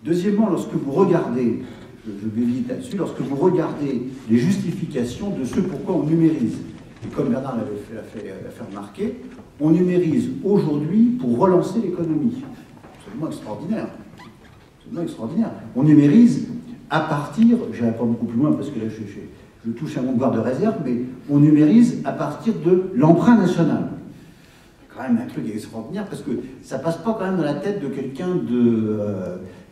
Deuxièmement, lorsque vous regardez, je vais vite là-dessus, lorsque vous regardez les justifications de ce pourquoi on numérise, et comme Bernard l'a fait remarquer, on numérise aujourd'hui pour relancer l'économie. Absolument extraordinaire. Absolument extraordinaire. On numérise à partir, je n'irai pas beaucoup plus loin parce que là je touche à mon devoir de réserve, mais on numérise à partir de l'emprunt national. C'est quand même un truc extraordinaire parce que ça ne passe pas quand même dans la tête de quelqu'un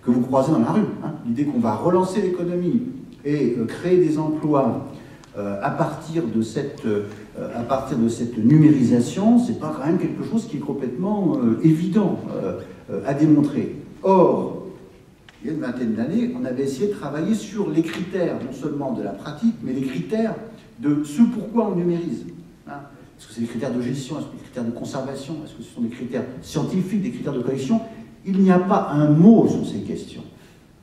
que vous croisez dans la rue. Hein. L'idée qu'on va relancer l'économie et créer des emplois à partir de cette numérisation, c'est pas quand même quelque chose qui est complètement évident à démontrer. Or, il y a une vingtaine d'années, on avait essayé de travailler sur les critères, non seulement de la pratique, mais les critères de ce pourquoi on numérise. Hein. Est-ce que c'est des critères de gestion? Est-ce que c'est des critères de conservation? Est-ce que ce sont des critères scientifiques, des critères de collection? Il n'y a pas un mot sur ces questions.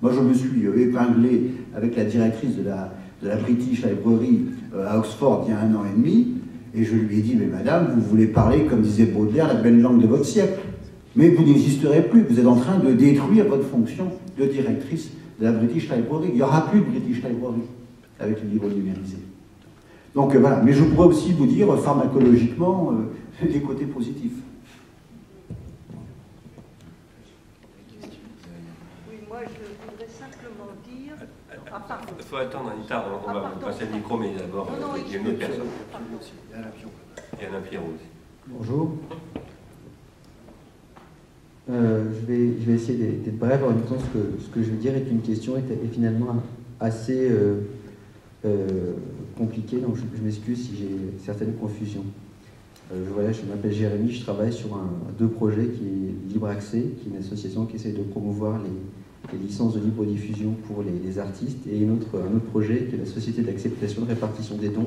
Moi, je me suis épinglé avec la directrice de la British Library à Oxford il y a 1 an et demi, et je lui ai dit, mais madame, vous voulez parler, comme disait Baudelaire, la belle langue de votre siècle. Mais vous n'existerez plus, vous êtes en train de détruire votre fonction de directrice de la British Library. Il n'y aura plus de British Library avec les livres numérisés. Donc voilà, mais je pourrais aussi vous dire pharmacologiquement des côtés positifs. Oui, moi je voudrais simplement dire... Ah, pardon. Il faut attendre, Anita, on va vous passer le micro, mais d'abord, il y a une autre personne. Il y a un Pierrot aussi. Bonjour. Je vais essayer d'être bref. En même temps, ce que je vais dire est une question est finalement assez compliquée, donc je m'excuse si j'ai certaines confusions. Voilà, je m'appelle Jérémy, je travaille sur deux projets qui est Libre Accès, qui est une association qui essaie de promouvoir les licences de libre diffusion pour les artistes, et un autre projet qui est la Société d'acceptation de répartition des dons,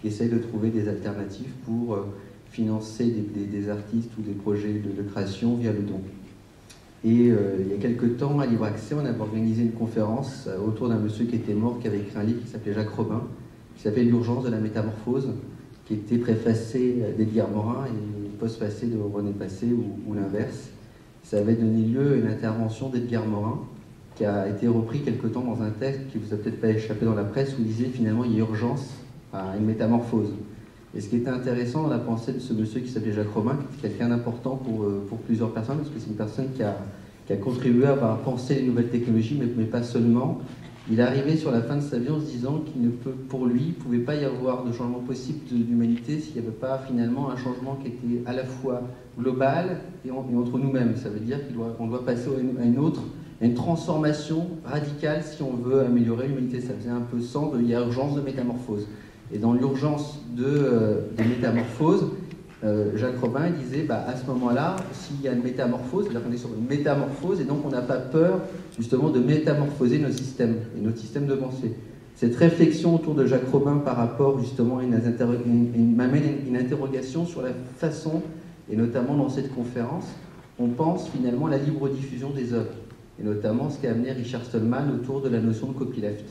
qui essaie de trouver des alternatives pour financer des artistes ou des projets de création via le don. Et il y a quelques temps, à Libre Accès, on avait organisé une conférence autour d'un monsieur qui était mort, qui avait écrit un livre qui s'appelait Jacques Robin, qui s'appelait L'urgence de la métamorphose, qui était préfacé d'Edgar Morin et postfacé de René Passé ou l'inverse. Ça avait donné lieu à une intervention d'Edgar Morin, qui a été repris quelque temps dans un texte qui vous a peut-être pas échappé dans la presse, où il disait finalement il y a urgence à une métamorphose. Et ce qui était intéressant dans la pensée de ce monsieur qui s'appelait Jacques Robin, qui est quelqu'un d'important pour plusieurs personnes, parce que c'est une personne qui a contribué à penser les nouvelles technologies, mais pas seulement. Il est arrivé sur la fin de sa vie en se disant qu'il ne peut, pour lui, il ne pouvait pas y avoir de changement possible d'humanité s'il n'y avait pas finalement un changement qui était à la fois global et entre nous-mêmes. Ça veut dire qu'on doit passer à une transformation radicale si on veut améliorer l'humanité. Ça faisait un peu sens il y a urgence de métamorphose. Et dans l'urgence de métamorphose, Jacques Robin disait, à ce moment-là, s'il y a une métamorphose, c'est-à-dire qu'on est sur une métamorphose, et donc on n'a pas peur justement de métamorphoser nos systèmes, et notre système de pensée. Cette réflexion autour de Jacques Robin par rapport justement m'amène une interrogation sur la façon, et notamment dans cette conférence, on pense finalement à la libre diffusion des œuvres, et notamment ce qu'a amené Richard Stallman autour de la notion de copyleft.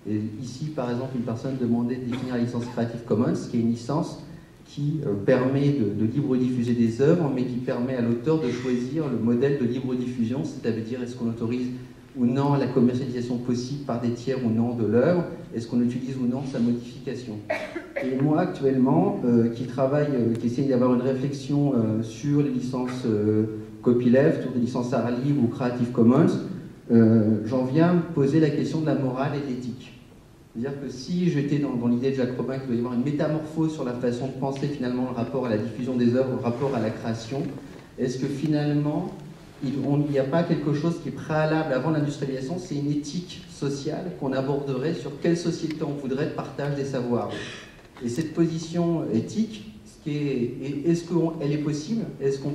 Et ici, par exemple, une personne demandait de définir la licence Creative Commons, qui est une licence qui permet de libre diffuser des œuvres, mais qui permet à l'auteur de choisir le modèle de libre diffusion, c'est-à-dire est-ce qu'on autorise ou non la commercialisation possible par des tiers ou non de l'œuvre, est-ce qu'on utilise ou non sa modification. Et moi, actuellement, qui essaye d'avoir une réflexion sur les licences copyleft, ou des licences art libre ou Creative Commons, j'en viens à me poser la question de la morale et de l'éthique. C'est-à-dire que si j'étais dans l'idée de Jacques Robin qu'il doit y avoir une métamorphose sur la façon de penser finalement le rapport à la diffusion des œuvres, le rapport à la création, est-ce que finalement il n'y a pas quelque chose qui est préalable avant l'industrialisation, c'est une éthique sociale qu'on aborderait sur quelle société on voudrait de partage des savoirs. Et cette position éthique, est-ce qu'elle est possible? Est-ce qu'on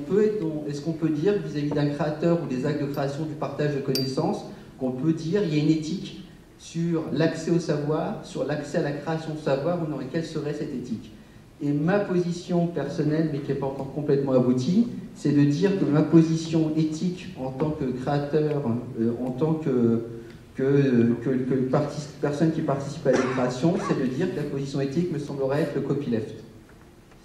peut dire vis-à-vis d'un créateur ou des actes de création du partage de connaissances qu'on peut dire il y a une éthique sur l'accès au savoir, sur l'accès à la création de savoir, ou non, et quelle serait cette éthique? Et ma position personnelle, mais qui n'est pas encore complètement aboutie, c'est de dire que ma position éthique en tant que créateur, en tant que personne qui participe à la création, c'est de dire que la position éthique me semblerait être le copyleft.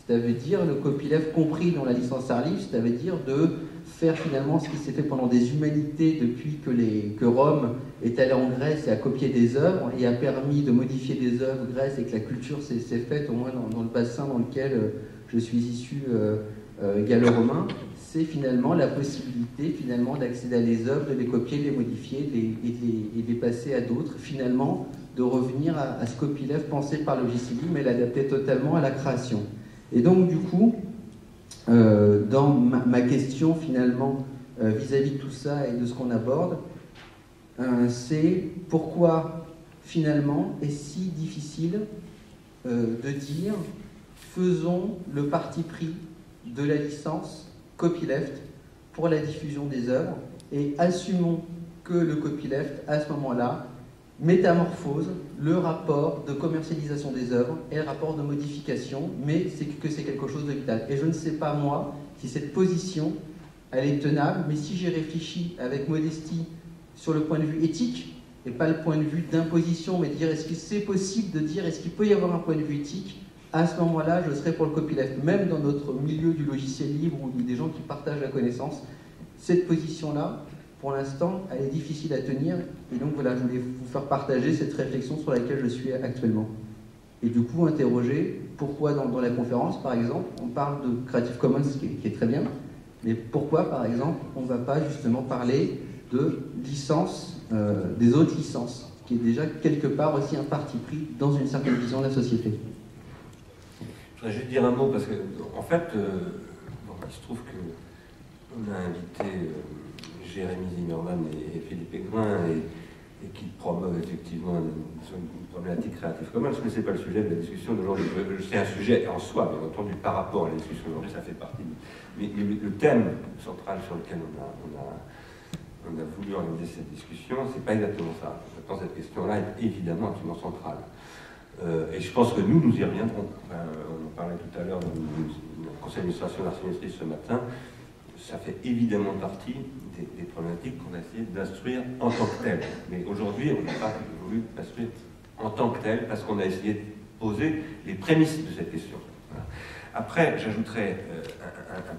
Ça veut dire le copyleft compris dans la licence art libre, ça veut dire de faire finalement ce qui s'est fait pendant des humanités depuis que Rome est allé en Grèce et a copié des œuvres et a permis de modifier des œuvres grecques et que la culture s'est faite au moins dans le bassin dans lequel je suis issu gallo-romain, c'est finalement la possibilité finalement d'accéder à des œuvres, de les copier, de les modifier et de les passer à d'autres, finalement de revenir à ce copylèvre pensé par Logicelli mais l'adapter totalement à la création. Et donc du coup, dans ma question finalement vis-à-vis de tout ça et de ce qu'on aborde, c'est pourquoi finalement est si difficile de dire faisons le parti pris de la licence copyleft pour la diffusion des œuvres et assumons que le copyleft à ce moment-là métamorphose le rapport de commercialisation des œuvres et le rapport de modification, mais c'est quelque chose de vital. Et je ne sais pas, moi, si cette position, elle est tenable, mais si j'ai réfléchi avec modestie sur le point de vue éthique, et pas le point de vue d'imposition, mais de dire est-ce que c'est possible de dire est-ce qu'il peut y avoir un point de vue éthique, à ce moment-là, je serais pour le copyleft. Même dans notre milieu du logiciel libre ou des gens qui partagent la connaissance, cette position-là, pour l'instant, elle est difficile à tenir, et donc voilà, je voulais vous faire partager cette réflexion sur laquelle je suis actuellement. Et du coup, interroger pourquoi dans la conférence, par exemple, on parle de Creative Commons, qui est très bien, mais pourquoi, par exemple, on ne va pas justement parler de licence, des autres licences, qui est déjà quelque part aussi un parti pris dans une certaine vision de la société. Je voudrais juste dire un mot, parce que, en fait, il se trouve qu'on a invité Jérémy Zimmerman et Philippe Aigrin, et qui promeuvent effectivement une problématique Creative Commons, mais ce n'est pas le sujet de la discussion d'aujourd'hui. C'est un sujet en soi, bien entendu, par rapport à la discussion d'aujourd'hui, ça fait partie. Mais le thème central sur lequel on a voulu organiser cette discussion, c'est pas exactement ça. Maintenant, cette question-là est évidemment absolument centrale. Et je pense que nous y reviendrons. On en parlait tout à l'heure dans le conseil d'administration de l'Arsenal ce matin. Ça fait évidemment partie des problématiques qu'on a essayé d'instruire en tant que telles. Mais aujourd'hui, on n'a pas voulu l'instruire en tant que telle parce qu'on a essayé de poser les prémices de cette question. Voilà. Après, j'ajouterai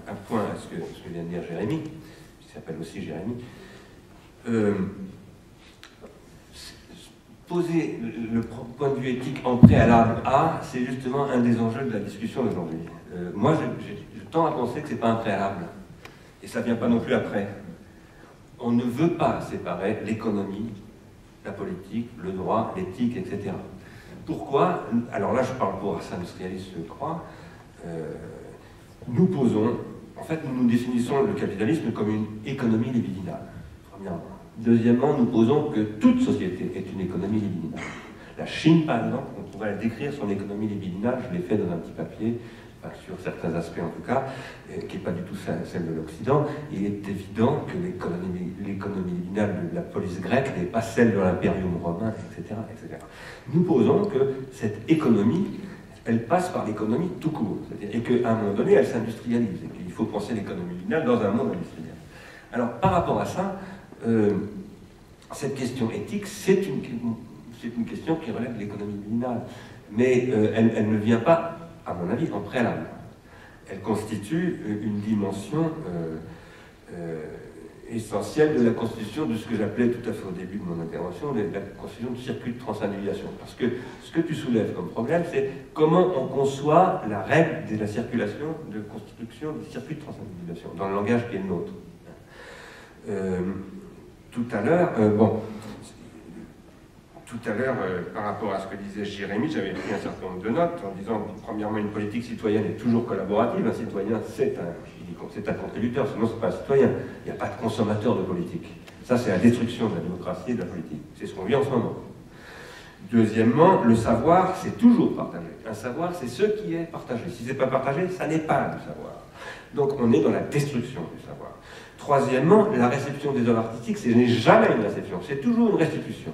un point à ce que vient de dire Jérémy, qui s'appelle aussi Jérémy. Poser le point de vue éthique en préalable à, c'est justement un des enjeux de la discussion d'aujourd'hui. Moi, je tends à penser que ce n'est pas un préalable. Et ça ne vient pas non plus après. On ne veut pas séparer l'économie, la politique, le droit, l'éthique, etc. Pourquoi? Alors là, je parle pour Arsène Industrialiste, je crois. Nous posons, en fait, nous définissons le capitalisme comme une économie libidinale, premièrement. Deuxièmement, nous posons que toute société est une économie libidinale. La Chine, par exemple, on pourrait décrire son économie libidinale, je l'ai fait dans un petit papier, sur certains aspects en tout cas, qui n'est pas du tout celle de l'Occident. Il est évident que l'économie libidinale de la police grecque n'est pas celle de l'impérium romain, etc., etc. Nous posons que cette économie, elle passe par l'économie tout court, et qu'à un moment donné, elle s'industrialise, et qu'il faut penser l'économie libidinale dans un monde industriel. Alors, par rapport à ça, cette question éthique, c'est une question qui relève de l'économie libidinale, mais elle ne vient pas, à mon avis, en préalable. Elle constitue une dimension essentielle de la constitution de ce que j'appelais tout à fait au début de mon intervention, la constitution du circuit de transindividuation. Parce que ce que tu soulèves comme problème, c'est comment on conçoit la règle de la circulation, de constitution du circuit de transindividuation, dans le langage qui est le nôtre. Tout à l'heure, par rapport à ce que disait Jérémy, j'avais pris un certain nombre de notes en disant, premièrement, une politique citoyenne est toujours collaborative. Un citoyen, c'est un contributeur, sinon c'est pas un citoyen. Il n'y a pas de consommateur de politique. Ça, c'est la destruction de la démocratie et de la politique. C'est ce qu'on vit en ce moment. Deuxièmement, le savoir, c'est toujours partagé. Un savoir, c'est ce qui est partagé. Si ce n'est pas partagé, ça n'est pas du savoir. Donc, on est dans la destruction du savoir. Troisièmement, la réception des œuvres artistiques, ce n'est jamais une réception, c'est toujours une restitution.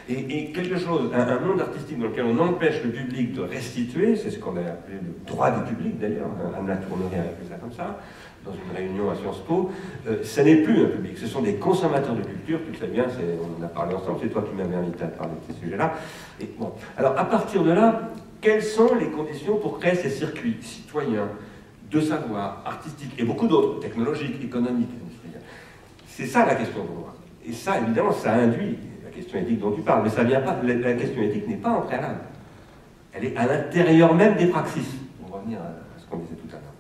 Et quelque chose, un monde artistique dans lequel on empêche le public de restituer, c'est ce qu'on a appelé le droit du public d'ailleurs, Anne Latournerie a appelé ça comme ça, dans une réunion à Sciences Po, ça n'est plus un public, ce sont des consommateurs de culture, tu le sais bien, on en a parlé ensemble, c'est toi qui m'avais invité à parler de ces sujets-là. Et bon, alors à partir de là, quelles sont les conditions pour créer ces circuits citoyens de savoir artistique et beaucoup d'autres, technologiques, économiques, industriels. C'est ça la question pour moi. Et ça, évidemment, ça induit la question éthique dont tu parles, mais ça vient pas, la question éthique n'est pas en préalable. Elle est à l'intérieur même des praxis. On va revenir à ce qu'on disait tout à l'heure.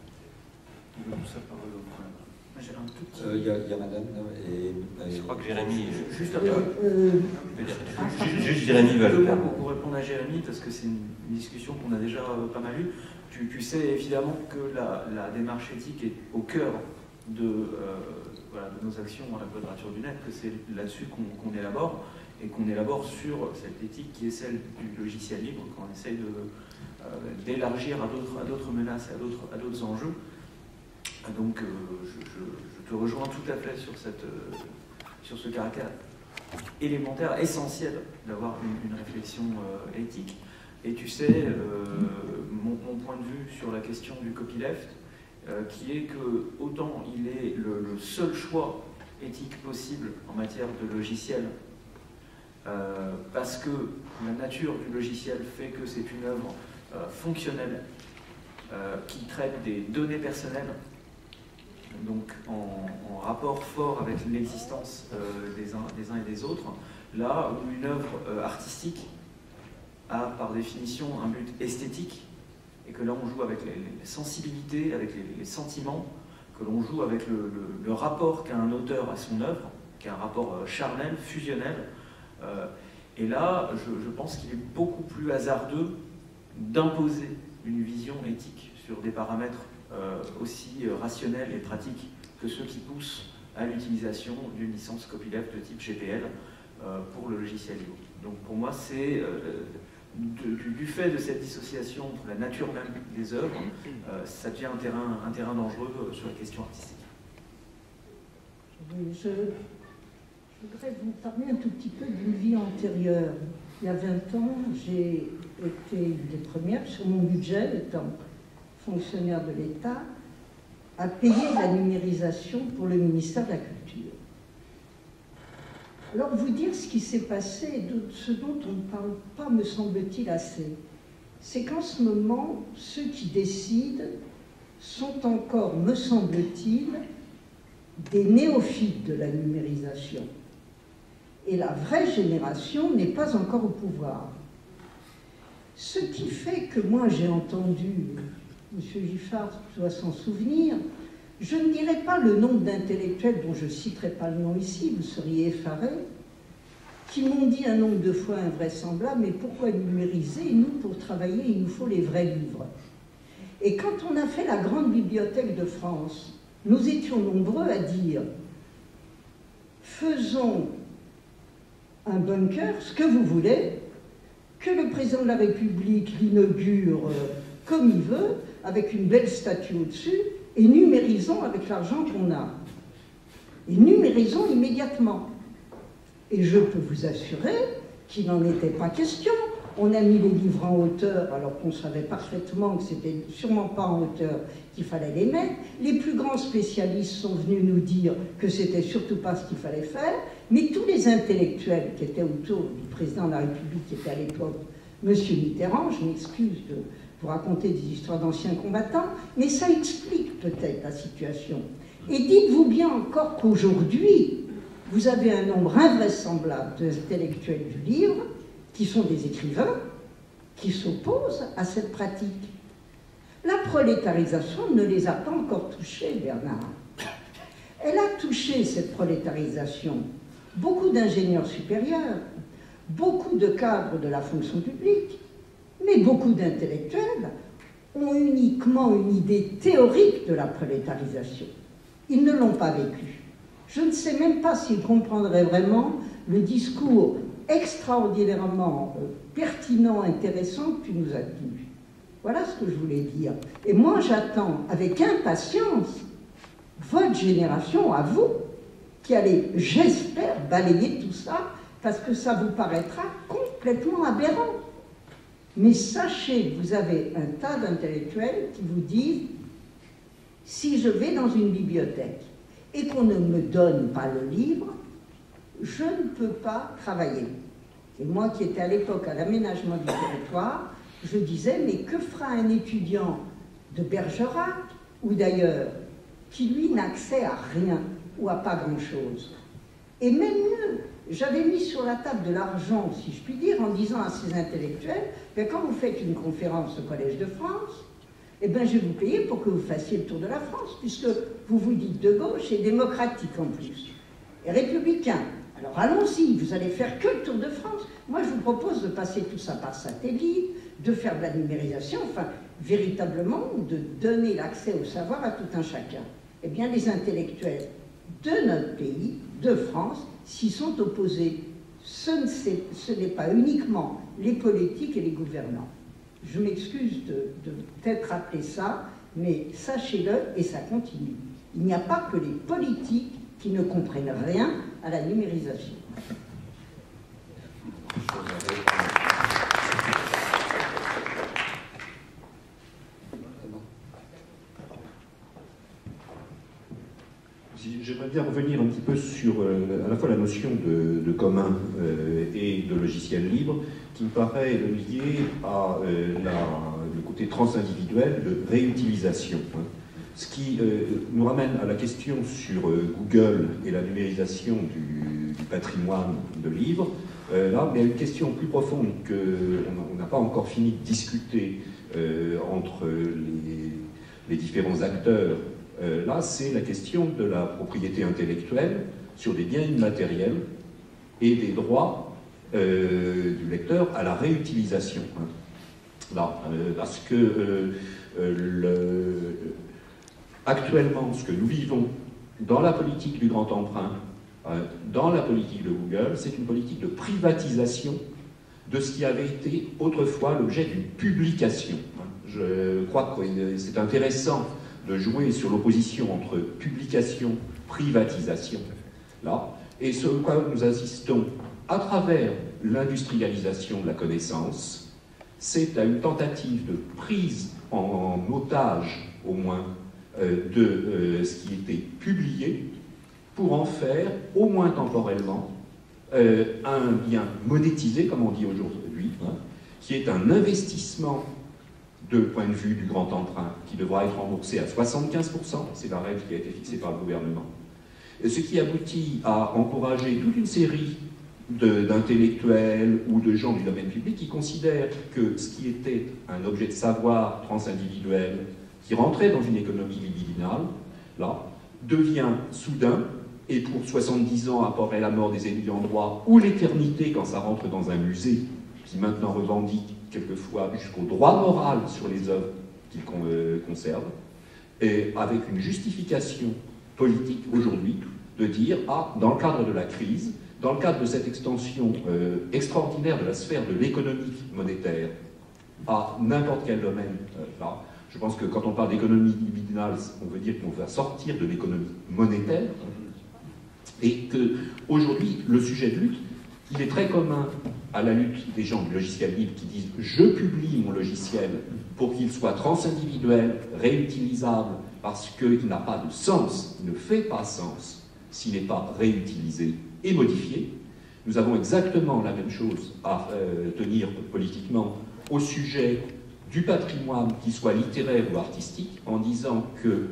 Il y a madame, et je crois que Jérémy... Juste Jérémy va le faire. Pour répondre à Jérémy, parce que c'est une discussion qu'on a déjà pas mal eue, tu sais évidemment que la démarche éthique est au cœur de nos actions à la Quadrature du Net, que c'est là-dessus qu'on élabore, et qu'on élabore sur cette éthique qui est celle du logiciel libre, qu'on essaye d'élargir à d'autres menaces et à d'autres enjeux. Donc je te rejoins tout à fait sur ce caractère élémentaire, essentiel d'avoir une réflexion éthique. Et tu sais, mon point de vue sur la question du copyleft, qui est que autant il est le seul choix éthique possible en matière de logiciel, parce que la nature du logiciel fait que c'est une œuvre fonctionnelle qui traite des données personnelles, donc en rapport fort avec l'existence des uns et des autres, là où une œuvre artistique a par définition un but esthétique, et que là on joue avec les sensibilités, avec les sentiments, que l'on joue avec le rapport qu'a un auteur à son œuvre, qui est un rapport charnel, fusionnel. Et là, je pense qu'il est beaucoup plus hasardeux d'imposer une vision éthique sur des paramètres aussi rationnels et pratiques que ceux qui poussent à l'utilisation d'une licence copyleft de type GPL pour le logiciel libre. Donc pour moi, c'est du fait de cette dissociation entre la nature même des œuvres, ça devient un terrain dangereux sur la question artistique. Je voudrais vous parler un tout petit peu d'une vie antérieure. Il y a 20 ans, j'ai été une des premières sur mon budget, étant fonctionnaire de l'État, à payer la numérisation pour le ministère de la Culture. Alors, vous dire ce qui s'est passé, ce dont on ne parle pas, me semble-t-il, assez, c'est qu'en ce moment, ceux qui décident sont encore, me semble-t-il, des néophytes de la numérisation. Et la vraie génération n'est pas encore au pouvoir. Ce qui fait que moi, j'ai entendu, M. Giffard doit s'en souvenir, je ne dirai pas le nombre d'intellectuels dont je ne citerai pas le nom ici, vous seriez effarés, qui m'ont dit un nombre de fois invraisemblable, mais pourquoi numériser? Nous, pour travailler, il nous faut les vrais livres. Et quand on a fait la grande bibliothèque de France, nous étions nombreux à dire faisons un bunker, ce que vous voulez, que le président de la République l'inaugure comme il veut, avec une belle statue au-dessus, et numérisons avec l'argent qu'on a. Et numérisons immédiatement. Et je peux vous assurer qu'il n'en était pas question. On a mis les livres en hauteur, alors qu'on savait parfaitement que c'était sûrement pas en hauteur qu'il fallait les mettre. Les plus grands spécialistes sont venus nous dire que c'était surtout pas ce qu'il fallait faire, mais tous les intellectuels qui étaient autour du président de la République, qui était à l'époque M. Mitterrand, je m'excuse de vous raconter des histoires d'anciens combattants, mais ça explique peut-être la situation. Et dites-vous bien encore qu'aujourd'hui, vous avez un nombre invraisemblable d'intellectuels du livre qui sont des écrivains qui s'opposent à cette pratique. La prolétarisation ne les a pas encore touchés, Bernard. Elle a touché, cette prolétarisation, beaucoup d'ingénieurs supérieurs, beaucoup de cadres de la fonction publique, mais beaucoup d'intellectuels ont uniquement une idée théorique de la prolétarisation. Ils ne l'ont pas vécue. Je ne sais même pas s'ils comprendraient vraiment le discours extraordinairement pertinent, intéressant que tu nous as tenu. Voilà ce que je voulais dire. Et moi, j'attends avec impatience votre génération, à vous, qui allez, j'espère, balayer tout ça, parce que ça vous paraîtra complètement aberrant. Mais sachez que vous avez un tas d'intellectuels qui vous disent « si je vais dans une bibliothèque et qu'on ne me donne pas le livre, je ne peux pas travailler. » Et moi qui étais à l'époque à l'aménagement du territoire, je disais « mais que fera un étudiant de Bergerac, ou d'ailleurs, qui lui n'a accès à rien ou à pas grand-chose. Et même mieux, j'avais mis sur la table de l'argent, si je puis dire, en disant à ces intellectuels que quand vous faites une conférence au Collège de France, eh bien, je vais vous payer pour que vous fassiez le tour de la France, puisque vous vous dites de gauche et démocratique en plus, et républicain. Alors allons-y, vous allez faire que le tour de France. Moi, je vous propose de passer tout ça par satellite, de faire de la numérisation, enfin, véritablement, de donner l'accès au savoir à tout un chacun. Eh bien, les intellectuels de notre pays, de France, s'y sont opposés. Ce n'est pas uniquement les politiques et les gouvernants. Je m'excuse de peut-être rappeler ça, mais sachez-le et ça continue. Il n'y a pas que les politiques qui ne comprennent rien à la numérisation. J'aimerais bien revenir un petit peu sur à la fois la notion de commun et de logiciel libre, qui me paraît lié à le côté transindividuel de réutilisation. Ce qui nous ramène à la question sur Google et la numérisation du patrimoine de livres. Là, il y a une question plus profonde qu'on n'a pas encore fini de discuter entre les différents acteurs. Là, c'est la question de la propriété intellectuelle sur des biens immatériels et des droits du lecteur à la réutilisation. Là, parce que actuellement, ce que nous vivons dans la politique du grand emprunt, dans la politique de Google, c'est une politique de privatisation de ce qui avait été autrefois l'objet d'une publication. Je crois que c'est intéressant de jouer sur l'opposition entre publication, privatisation, là, et sur quoi nous assistons à travers l'industrialisation de la connaissance, c'est à une tentative de prise en otage, au moins, de ce qui était publié, pour en faire, au moins temporellement, un bien monétisé, comme on dit aujourd'hui, qui est un investissement de point de vue du grand emprunt, qui devra être remboursé à 75%, c'est la règle qui a été fixée par le gouvernement. Et ce qui aboutit à encourager toute une série d'intellectuels ou de gens du domaine public qui considèrent que ce qui était un objet de savoir transindividuel, qui rentrait dans une économie libidinale, là, devient soudain, et pour 70 ans après la mort des ayants droit, ou l'éternité quand ça rentre dans un musée, qui maintenant revendique quelquefois jusqu'au droit moral sur les œuvres qu'il conserve, et avec une justification politique aujourd'hui de dire, dans le cadre de la crise, dans le cadre de cette extension extraordinaire de la sphère de l'économie monétaire à n'importe quel domaine, là, je pense que quand on parle d'économie libidinale, on veut dire qu'on va sortir de l'économie monétaire, et qu'aujourd'hui, le sujet de lutte, il est très commun à la lutte des gens du logiciel libre qui disent « je publie mon logiciel pour qu'il soit transindividuel, réutilisable, parce qu'il n'a pas de sens, il ne fait pas sens s'il n'est pas réutilisé et modifié ». Nous avons exactement la même chose à tenir politiquement au sujet du patrimoine, qu'il soit littéraire ou artistique, en disant que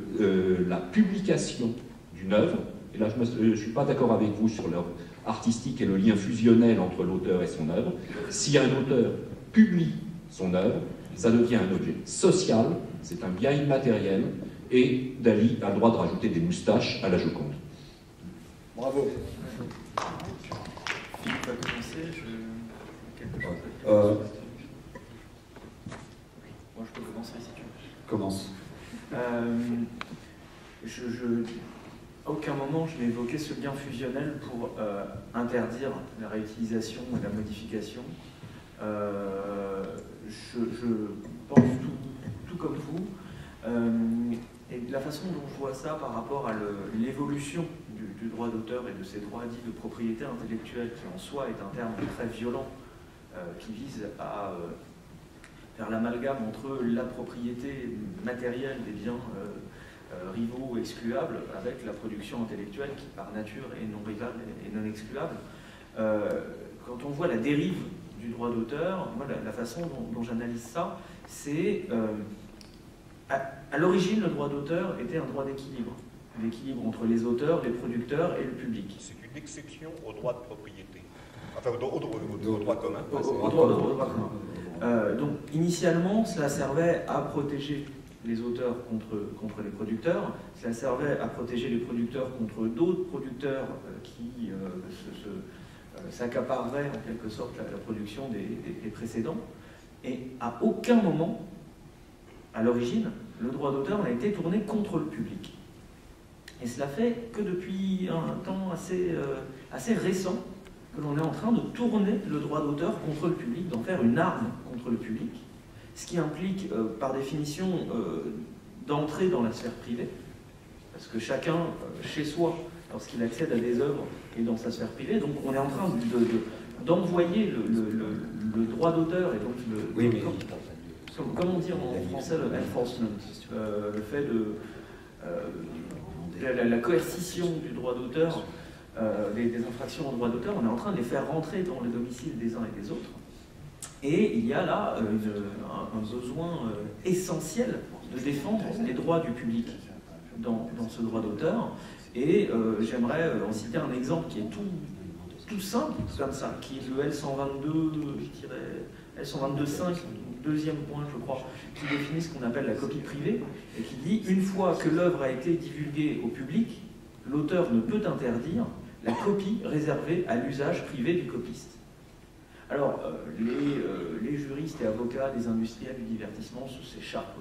la publication d'une œuvre, et là je ne suis pas d'accord avec vous sur l'œuvre artistique et le lien fusionnel entre l'auteur et son œuvre, si un auteur publie son œuvre, ça devient un objet social, c'est un bien immatériel, et Dali a le droit de rajouter des moustaches à la Joconde. Bravo. Philippe va commencer, quelque chose. Moi je peux commencer si tu veux. Commence. À aucun moment je n'ai évoqué ce lien fusionnel pour interdire la réutilisation et la modification. Je pense tout comme vous. Et la façon dont je vois ça par rapport à l'évolution du droit d'auteur et de ces droits dits de propriété intellectuelle, qui en soi est un terme très violent, qui vise à faire l'amalgame entre la propriété matérielle des biens rivaux ou excluables avec la production intellectuelle qui par nature est non rivale et non excluable. Quand on voit la dérive du droit d'auteur, moi la façon dont j'analyse ça, c'est À l'origine, le droit d'auteur était un droit d'équilibre entre les auteurs, les producteurs et le public. C'est une exception au droit de propriété, enfin au droit commun. Au droit commun. Donc, initialement, cela servait à protéger les auteurs contre les producteurs, cela servait à protéger les producteurs contre d'autres producteurs qui s'accapareraient en quelque sorte la production des précédents. Et à aucun moment, à l'origine, le droit d'auteur n'a été tourné contre le public. Et cela fait que depuis un temps assez récent, que l'on est en train de tourner le droit d'auteur contre le public, d'en faire une arme contre le public, ce qui implique, par définition, d'entrer dans la sphère privée, parce que chacun, chez soi, lorsqu'il accède à des œuvres, est dans sa sphère privée, donc on est en train d'envoyer le droit d'auteur, et donc comment on dit en français, le enforcement, le fait de... la coercition du droit d'auteur, des infractions au droit d'auteur, on est en train de les faire rentrer dans le domicile des uns et des autres. Et il y a là un besoin essentiel de défendre les droits du public dans ce droit d'auteur. Et j'aimerais en citer un exemple qui est tout simple comme ça, qui est le L122.5, deuxième point, je crois, qui définit ce qu'on appelle la copie privée, et qui dit « Une fois que l'œuvre a été divulguée au public, l'auteur ne peut interdire la copie réservée à l'usage privé du copiste. » Alors, les juristes et avocats des industriels du divertissement s'échappent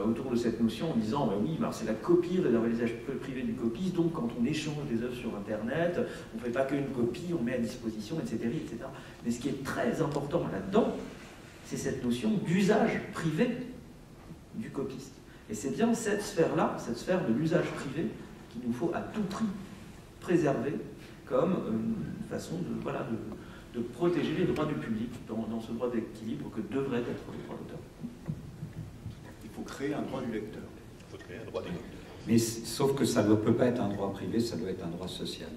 autour de cette notion en disant « Oui, c'est la copie réservée à l'usage privé du copiste, donc quand on échange des œuvres sur Internet, on ne fait pas qu'une copie, on met à disposition, etc. etc. » Mais ce qui est très important là-dedans, c'est cette notion d'usage privé du copiste. Et c'est bien cette sphère-là, cette sphère de l'usage privé, qu'il nous faut à tout prix préserver comme une façon de protéger les droits du public dans ce droit d'équilibre que devrait être le droit d'auteur. Il faut créer un droit du lecteur. Il faut créer un droit des lecteurs. Mais sauf que ça ne peut pas être un droit privé, ça doit être un droit social.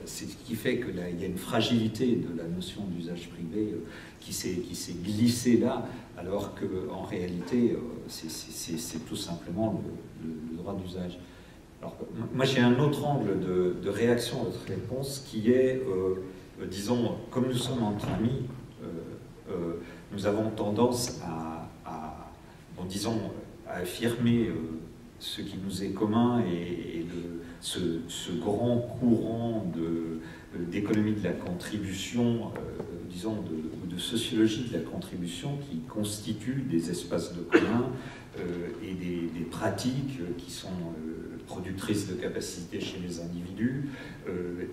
C'est ce qui fait qu'il y a une fragilité de la notion d'usage privé qui s'est glissée là, alors qu'en réalité, c'est tout simplement le droit d'usage. Alors, moi, j'ai un autre angle de réaction à votre réponse qui est, disons, comme nous sommes entre amis, nous avons tendance à affirmer ce qui nous est commun et ce grand courant d'économie de la contribution, disons, de sociologie de la contribution qui constitue des espaces de commun et des pratiques qui sont productrices de capacités chez les individus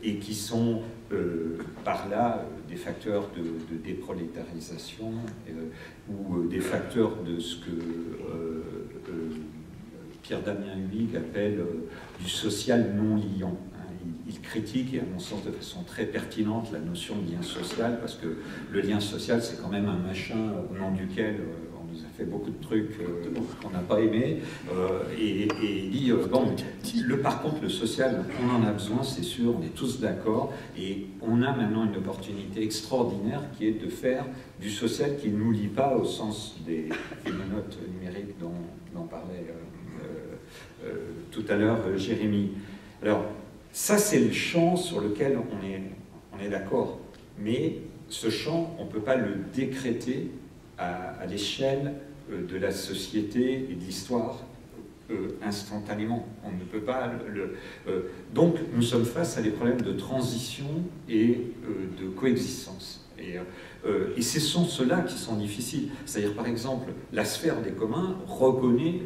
et qui sont par là des facteurs de déprolétarisation ou des facteurs de ce que Pierre-Damien Huyghe appelle du social non liant. Il critique, et à mon sens de façon très pertinente, la notion de lien social, parce que le lien social, c'est quand même un machin au nom duquel on nous a fait beaucoup de trucs qu'on n'a pas aimés, et il dit, par contre, le social, on en a besoin, c'est sûr, on est tous d'accord, et on a maintenant une opportunité extraordinaire qui est de faire du social qui ne nous lie pas au sens des menottes numériques dont parlait tout à l'heure Jérémy. Alors, ça, c'est le champ sur lequel on est d'accord. Mais ce champ, on ne peut pas le décréter à l'échelle de la société et de l'histoire instantanément. On ne peut pas donc, nous sommes face à des problèmes de transition et de coexistence. Et ce sont ceux-là qui sont difficiles. C'est-à-dire, par exemple, la sphère des communs reconnaît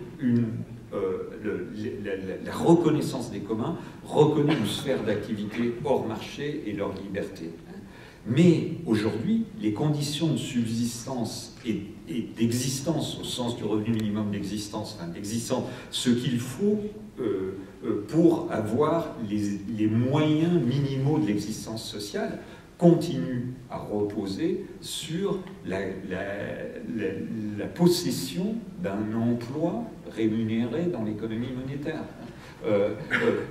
la reconnaissance des communs reconnaît une sphère d'activité hors marché et leur liberté. Mais aujourd'hui, les conditions de subsistance et d'existence, au sens du revenu minimum d'existence, ce qu'il faut pour avoir les moyens minimaux de l'existence sociale, continue à reposer sur la possession d'un emploi rémunéré dans l'économie monétaire.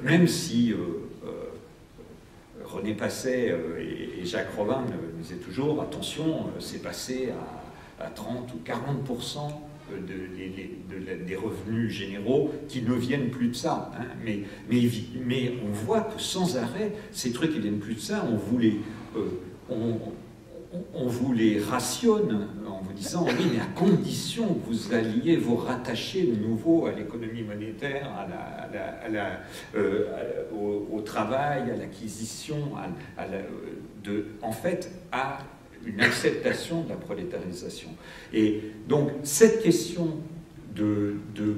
Même si René Passet et Jacques Robin nous disaient toujours, attention, c'est passé à 30 ou 40% des revenus généraux qui ne viennent plus de ça. Hein. Mais on voit que sans arrêt, ces trucs qui viennent plus de ça, on vous les rationne en vous disant oui, mais à condition que vous alliez vous rattacher de nouveau à l'économie monétaire, au travail, à l'acquisition, en fait, à une acceptation de la prolétarisation. Et donc, cette question de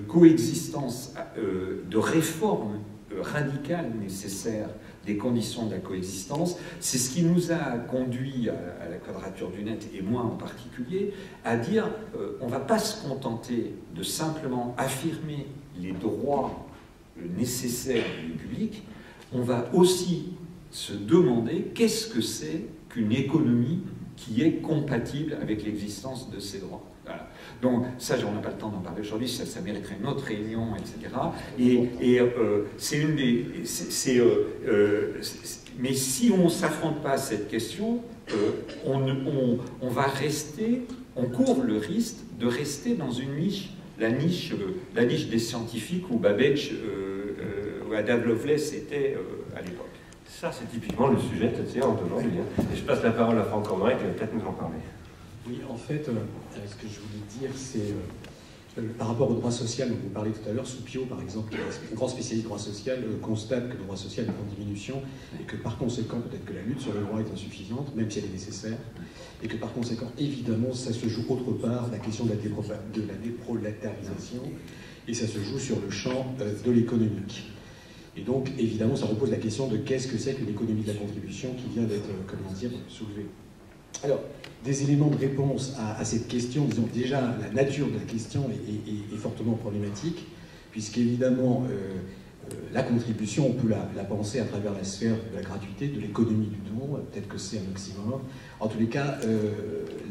coexistence, de réforme radicale nécessaire des conditions de la coexistence, c'est ce qui nous a conduit à la Quadrature du Net, et moi en particulier, à dire on ne va pas se contenter de simplement affirmer les droits nécessaires du public, on va aussi se demander qu'est-ce que c'est qu'une économie qui est compatible avec l'existence de ces droits. Voilà. Donc ça, on n'a pas le temps d'en parler aujourd'hui, ça mériterait une autre réunion, etc. C'est une des... mais si on ne s'affronte pas à cette question, on va rester, on court le risque de rester dans une niche, la niche des scientifiques où Babbage ou Ada Lovelace était à l'époque. Ça, c'est typiquement le sujet de cette séance d'aujourd'hui. Et je passe la parole à Franck Cormain qui va peut-être nous en parler. Oui, en fait, ce que je voulais dire, c'est par rapport au droit social dont vous parlez tout à l'heure, Soupio, par exemple, qui est un grand spécialiste du droit social, constate que le droit social est en diminution et que par conséquent, peut-être que la lutte sur le droit est insuffisante, même si elle est nécessaire, et que par conséquent, évidemment, ça se joue autre part, la question de la déprolétarisation, et ça se joue sur le champ de l'économique. Et donc, évidemment, ça repose la question de qu'est-ce que c'est que l'économie de la contribution qui vient d'être, comment dire, soulevée. Alors, des éléments de réponse à cette question, disons déjà, la nature de la question est fortement problématique, puisqu'évidemment, la contribution, on peut la penser à travers la sphère de la gratuité, de l'économie du don, peut-être que c'est un oxymore. En tous les cas,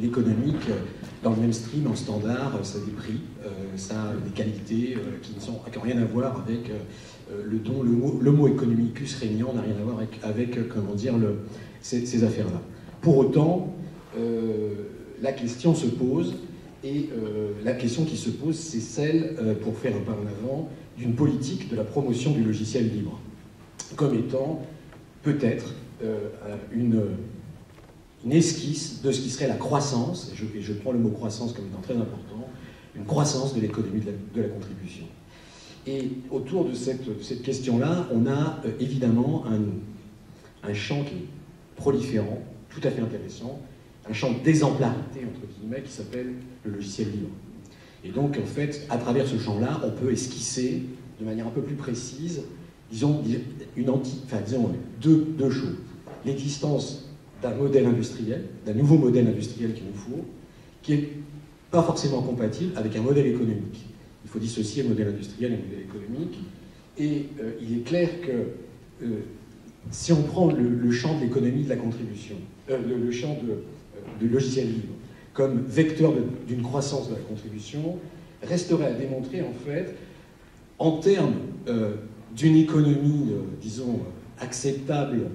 l'économique, dans le mainstream, en standard, ça a des prix, ça a des qualités qui n'ont rien à voir avec le don. Le mot economicus régnant n'a rien à voir avec comment dire, ces affaires-là. Pour autant, la question se pose, et la question qui se pose, c'est celle, pour faire un pas en avant, d'une politique de la promotion du logiciel libre, comme étant peut-être une esquisse de ce qui serait la croissance, et je prends le mot croissance comme étant très important, une croissance de l'économie de la contribution. Et autour de cette question-là, on a évidemment un champ qui est proliférant, tout à fait intéressant, un champ d'exemplarité, entre guillemets, qui s'appelle le logiciel libre. Et donc, en fait, à travers ce champ-là, on peut esquisser de manière un peu plus précise, disons deux choses. L'existence d'un modèle industriel, d'un nouveau modèle industriel qu'il nous faut, qui n'est pas forcément compatible avec un modèle économique. Il faut dissocier modèle industriel et modèle économique. Et il est clair que si on prend le champ de l'économie de la contribution, le champ du logiciel libre, comme vecteur d'une croissance de la contribution, resterait à démontrer, en fait, en termes d'une économie, disons, acceptable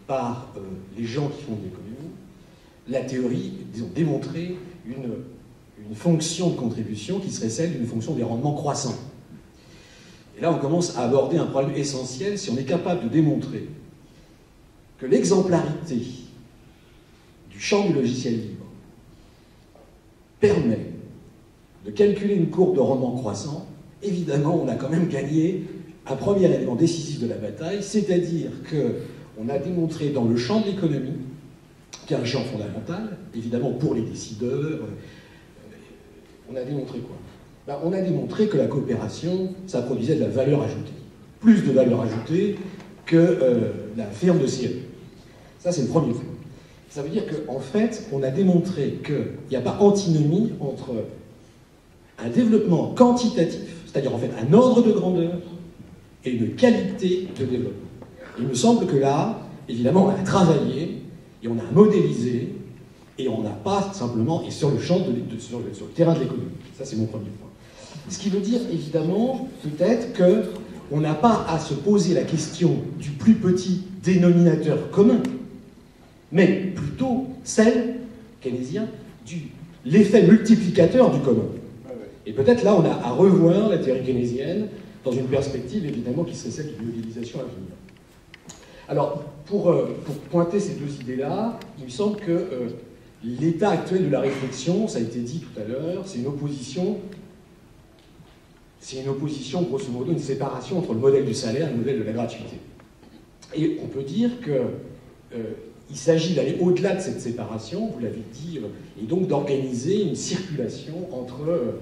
par les gens qui font de l'économie, la théorie, disons, démontrer une fonction de contribution qui serait celle d'une fonction des rendements croissants. Et là, on commence à aborder un problème essentiel si on est capable de démontrer que l'exemplarité du champ du logiciel libre permet de calculer une courbe de rendement croissant. Évidemment, on a quand même gagné un premier élément décisif de la bataille, c'est-à-dire qu'on a démontré dans le champ de l'économie, qui est un champ fondamental, évidemment pour les décideurs, on a démontré quoi? On a démontré que la coopération, ça produisait de la valeur ajoutée. Plus de valeur ajoutée que la firme de CE. Ça, c'est le premier point. Ça veut dire qu'en fait, on a démontré qu'il n'y a pas antinomie entre un développement quantitatif, c'est-à-dire en fait un ordre de grandeur, et une qualité de développement. Il me semble que là, évidemment, on a travaillé, et on a modélisé, et on n'a pas simplement, et sur le champ, sur le terrain de l'économie. Ça, c'est mon premier point. Ce qui veut dire, évidemment, peut-être qu'on n'a pas à se poser la question du plus petit dénominateur commun, mais plutôt celle, keynésien, l'effet multiplicateur du commun. Et peut-être là, on a à revoir la théorie keynésienne dans une perspective évidemment qui serait celle d'une modélisation à venir. Alors, pour pointer ces deux idées-là, il me semble que l'état actuel de la réflexion, ça a été dit tout à l'heure, c'est une opposition, grosso modo, une séparation entre le modèle du salaire et le modèle de la gratuité. Et on peut dire qu'il s'agit d'aller au-delà de cette séparation, vous l'avez dit, et donc d'organiser une circulation entre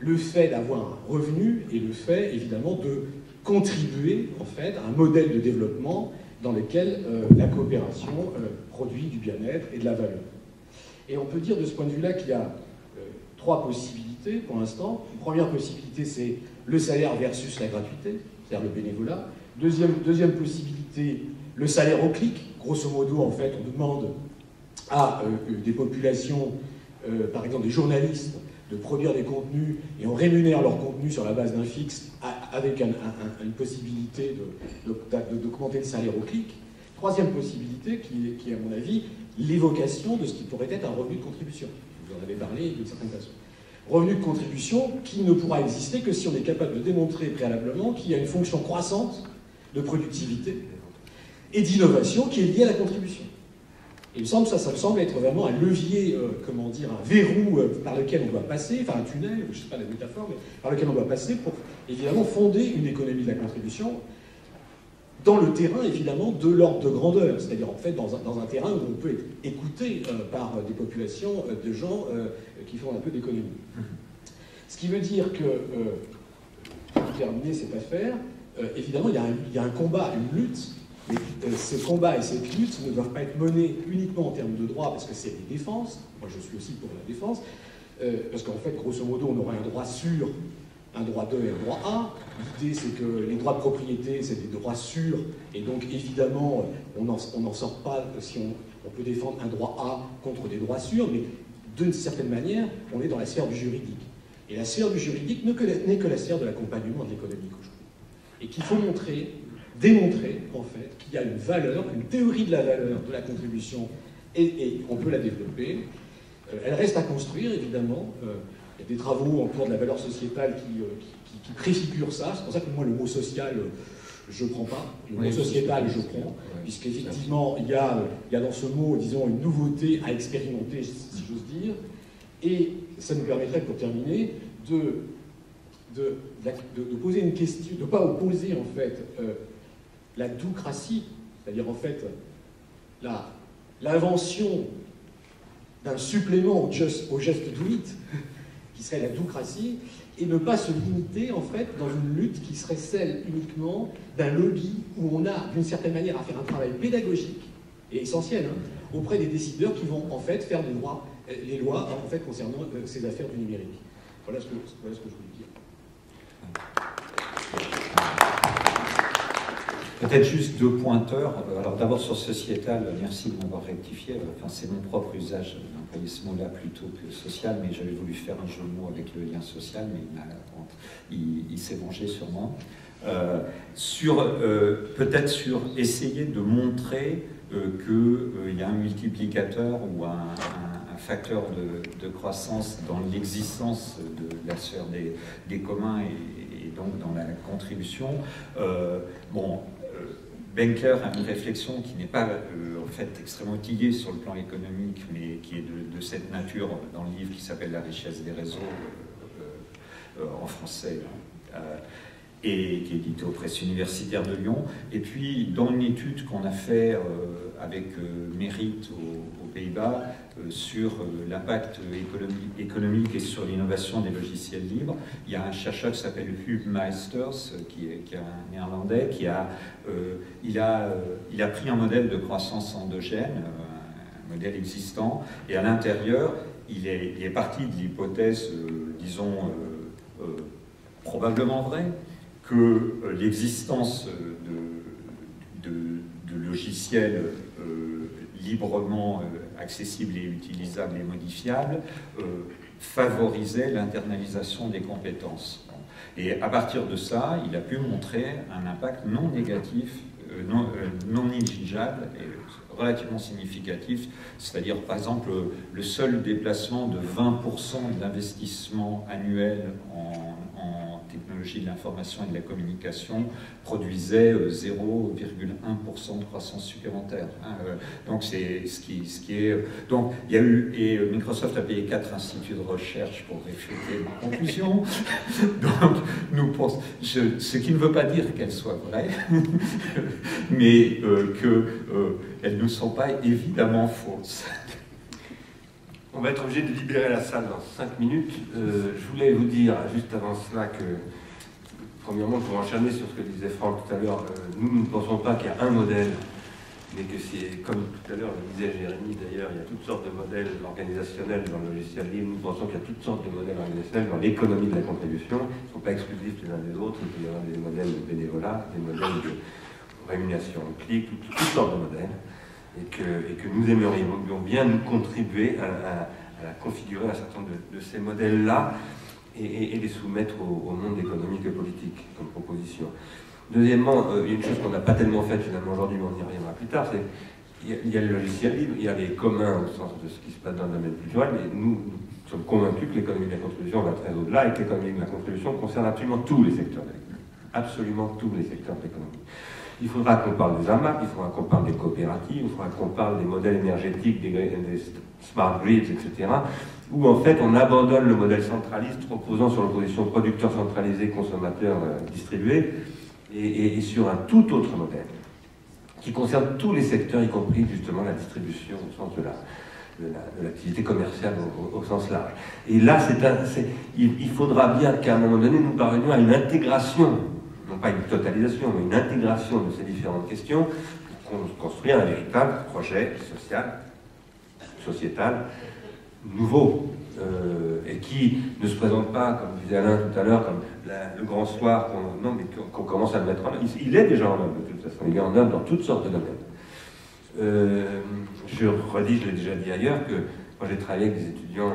le fait d'avoir un revenu et le fait, évidemment, de contribuer, en fait, à un modèle de développement dans lequel la coopération produit du bien-être et de la valeur. Et on peut dire de ce point de vue-là qu'il y a trois possibilités pour l'instant. Une première possibilité, c'est le salaire versus la gratuité, c'est-à-dire le bénévolat. Deuxième possibilité, le salaire au clic. Grosso modo, en fait, on demande à des populations, par exemple des journalistes, de produire des contenus et on rémunère leurs contenus sur la base d'un fixe avec une possibilité d'augmenter le salaire au clic. Troisième possibilité, qui est à mon avis l'évocation de ce qui pourrait être un revenu de contribution. Vous en avez parlé d'une certaine façon. Revenu de contribution qui ne pourra exister que si on est capable de démontrer préalablement qu'il y a une fonction croissante de productivité et d'innovation qui est liée à la contribution. Et il me semble, ça me semble être vraiment un levier, comment dire, un verrou par lequel on doit passer, enfin un tunnel, je ne sais pas la métaphore, mais par lequel on doit passer pour évidemment fonder une économie de la contribution dans le terrain, évidemment, de l'ordre de grandeur, c'est-à-dire en fait dans un terrain où on peut être écouté par des populations de gens qui font un peu d'économie. Ce qui veut dire que, pour terminer cette affaire, évidemment, il y a un combat, une lutte. Mais ce combat et cette lutte ne doivent pas être menés uniquement en termes de droit, parce que c'est des défenses. Moi, je suis aussi pour la défense. Parce qu'en fait, grosso modo, on aurait un droit sûr, un droit 2 et un droit A. L'idée, c'est que les droits de propriété, c'est des droits sûrs. Et donc, évidemment, on n'en sort pas si on peut défendre un droit A contre des droits sûrs. Mais d'une certaine manière, on est dans la sphère du juridique. Et la sphère du juridique n'est que la sphère de l'accompagnement de l'économie aujourd'hui. Et qu'il faut démontrer, en fait, qu'il y a une valeur, une théorie de la valeur de la contribution, et on peut la développer. Elle reste à construire, évidemment. Il y a des travaux en cours de la valeur sociétale qui préfigurent ça. C'est pour ça que moi, le mot social, je ne prends pas. Le mot sociétal, je prends, puisqu'effectivement, il y a dans ce mot, disons, une nouveauté à expérimenter, si j'ose dire. Et ça nous permettrait, pour terminer, de poser une question, de ne pas opposer, en fait, la doucratie, c'est-à-dire en fait l'invention d'un supplément au just do it, qui serait la doucratie, et ne pas se limiter en fait dans une lutte qui serait celle uniquement d'un lobby où on a d'une certaine manière à faire un travail pédagogique et essentiel auprès des décideurs qui vont en fait faire les lois en fait concernant ces affaires du numérique. Voilà ce que je voulais dire. Peut-être juste deux pointeurs. Alors d'abord sur sociétal, merci de m'avoir rectifié. Enfin, c'est mon propre usage d'employer ce mot-là plutôt que social, mais j'avais voulu faire un jeu de mots avec le lien social, mais il s'est vengé sur moi. Peut-être sur essayer de montrer qu'il y a un multiplicateur ou un facteur de croissance dans l'existence de la sphère des communs et donc dans la contribution. Benker a une réflexion qui n'est pas en fait extrêmement outillée sur le plan économique, mais qui est de cette nature dans le livre qui s'appelle La richesse des réseaux en français, et qui est édité aux presses universitaires de Lyon. Et puis dans une étude qu'on a fait avec Mérite aux Pays-Bas sur l'impact économique et sur l'innovation des logiciels libres, il y a un chercheur qui s'appelle Huub Meisters, qui est un néerlandais, il a pris un modèle de croissance endogène, un modèle existant, et à l'intérieur, il est parti de l'hypothèse, disons, probablement vraie, que l'existence de logiciels librement accessibles et utilisables et modifiables favorisait l'internalisation des compétences. Et à partir de ça, il a pu montrer un impact non négatif non négligeable et relativement significatif, c'est-à-dire par exemple le seul déplacement de 20% d'investissement annuel en technologie de l'information et de la communication produisait 0,1% de croissance supplémentaire. Donc c'est ce qui est... Donc il y a eu... Et Microsoft a payé 4 instituts de recherche pour réfuter ma conclusion. Donc nous pensons... Ce qui ne veut pas dire qu'elles soient vraies, mais qu'elles ne sont pas évidemment fausses. On va être obligé de libérer la salle dans 5 minutes. Je voulais vous dire, juste avant cela, que, premièrement, pour enchaîner sur ce que disait Franck tout à l'heure, nous ne pensons pas qu'il y a un modèle, mais que c'est, comme tout à l'heure le disait Jérémy d'ailleurs, il y a toutes sortes de modèles organisationnels dans le logiciel libre. Nous pensons qu'il y a toutes sortes de modèles organisationnels dans l'économie de la contribution. Ils ne sont pas exclusifs les uns des autres. Il peut y avoir des modèles de bénévolat, des modèles de rémunération en clic, toutes sortes de modèles. Et que nous aimerions bien nous contribuer à configurer un certain nombre de ces modèles-là et les soumettre au monde économique et politique comme proposition. Deuxièmement, il y a une chose qu'on n'a pas tellement faite finalement aujourd'hui, mais on y reviendra plus tard, c'est qu'il y a le logiciel libre, il y a les communs au sens de ce qui se passe dans le domaine culturel, mais nous sommes convaincus que l'économie de la contribution va très au-delà et que l'économie de la contribution concerne absolument tous les secteurs de l'économie. Absolument tous les secteurs de l'économie. Il faudra qu'on parle des AMAP, il faudra qu'on parle des coopératives, il faudra qu'on parle des modèles énergétiques, des smart grids, etc., où en fait on abandonne le modèle centraliste reposant sur l'opposition producteur centralisé, consommateur distribué, et sur un tout autre modèle qui concerne tous les secteurs, y compris justement la distribution au sens de l'activité commerciale au sens large. Et là, il faudra bien qu'à un moment donné, nous parvenions à une intégration, non pas une totalisation, mais une intégration de ces différentes questions pour construire un véritable projet social, sociétal, nouveau, et qui ne se présente pas, comme disait Alain tout à l'heure, comme le grand soir, qu'on commence à le mettre en œuvre. Il est déjà en œuvre, de toute façon, il est en œuvre dans toutes sortes de domaines. Je redis, je l'ai déjà dit ailleurs, que moi j'ai travaillé avec des étudiants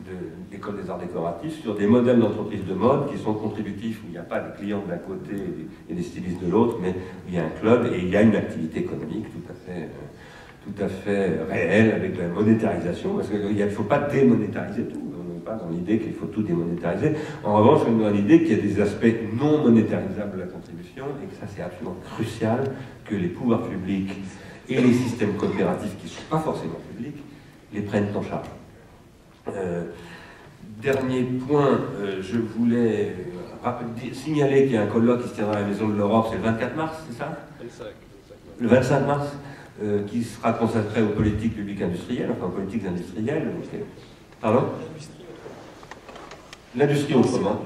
de l'école des arts décoratifs sur des modèles d'entreprise de mode qui sont contributifs, où il n'y a pas des clients d'un côté et des stylistes de l'autre, mais il y a un club et il y a une activité économique tout à fait réelle avec la monétarisation, parce qu'il ne faut pas démonétariser tout. On n'est pas dans l'idée qu'il faut tout démonétariser. En revanche, on est dans l'idée qu'il y a des aspects non monétarisables de la contribution et que ça c'est absolument crucial que les pouvoirs publics et les systèmes coopératifs qui ne sont pas forcément publics les prennent en charge. Dernier point, je voulais signaler qu'il y a un colloque qui se tiendra à la Maison de l'Europe, c'est le 24 mars, c'est ça? Le 25 mars, qui sera consacré aux politiques publiques industrielles, enfin aux politiques industrielles. Pardon? L'industrie autrement.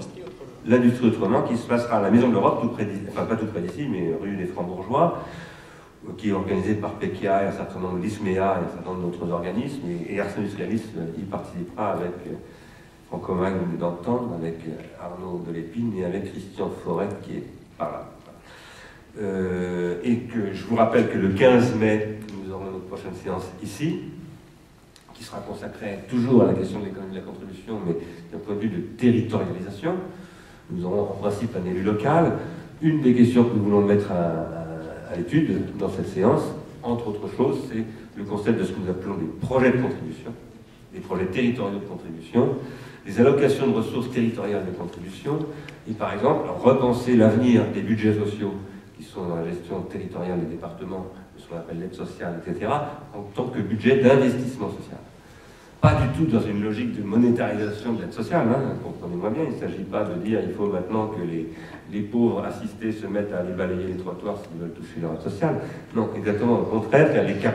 L'industrie autrement, qui se passera à la Maison de l'Europe, tout près d'ici, enfin pas tout près d'ici, mais rue des Francs-Bourgeois, qui est organisée par PECIA et un certain nombre d'ISMEA et un certain nombre d'autres organismes, et Ars Industrialis y participera avec Franco Magne d'Antan, avec Arnaud Delépine et avec Christian Forêt qui est par là. Et que je vous rappelle que le 15 mai, nous aurons notre prochaine séance ici, qui sera consacrée toujours à la question de l'économie de la contribution, mais d'un point de vue de territorialisation. Nous aurons en principe un élu local. Une des questions que nous voulons mettre à l'étude dans cette séance, entre autres choses, c'est le concept de ce que nous appelons des projets de contribution, des projets territoriaux de contribution, des allocations de ressources territoriales de contribution, et par exemple, repenser l'avenir des budgets sociaux qui sont dans la gestion territoriale des départements, ce qu'on appelle l'aide sociale, etc., en tant que budget d'investissement social. Pas du tout dans une logique de monétarisation de l'aide sociale, hein, comprenez-moi bien, il ne s'agit pas de dire il faut maintenant que les pauvres assistés se mettent à aller balayer les trottoirs s'ils veulent toucher leur aide sociale. Non, exactement au contraire, il y a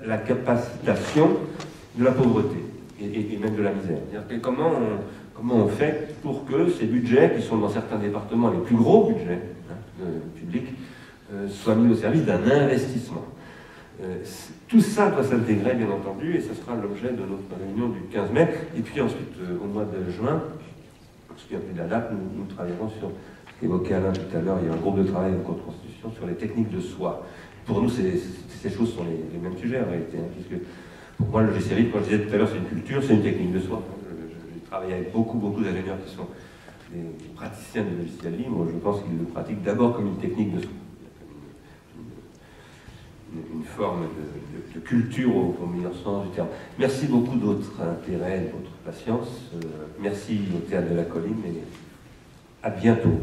la capacitation de la pauvreté et même de la misère. C'est-à-dire que comment on fait pour que ces budgets, qui sont dans certains départements les plus gros budgets publics, soient mis au service d'un investissement. Tout ça doit s'intégrer, bien entendu, et ce sera l'objet de notre réunion du 15 mai. Et puis ensuite, au mois de juin, je ne me souviens plus de la date, nous travaillerons sur ce qu'évoquait Alain tout à l'heure, il y a un groupe de travail en contre-constitution sur les techniques de soi. Pour nous, ces choses sont les mêmes sujets en réalité, hein, puisque pour moi, le logiciel libre, comme je disais tout à l'heure, c'est une culture, c'est une technique de soi. J'ai travaillé avec beaucoup d'ingénieurs qui sont des praticiens du logiciel libre. Je pense qu'ils le pratiquent d'abord comme une technique de soi. forme de culture au meilleur sens du terme. Merci beaucoup de votre intérêt, de votre patience. Merci au Théâtre de la Colline et à bientôt.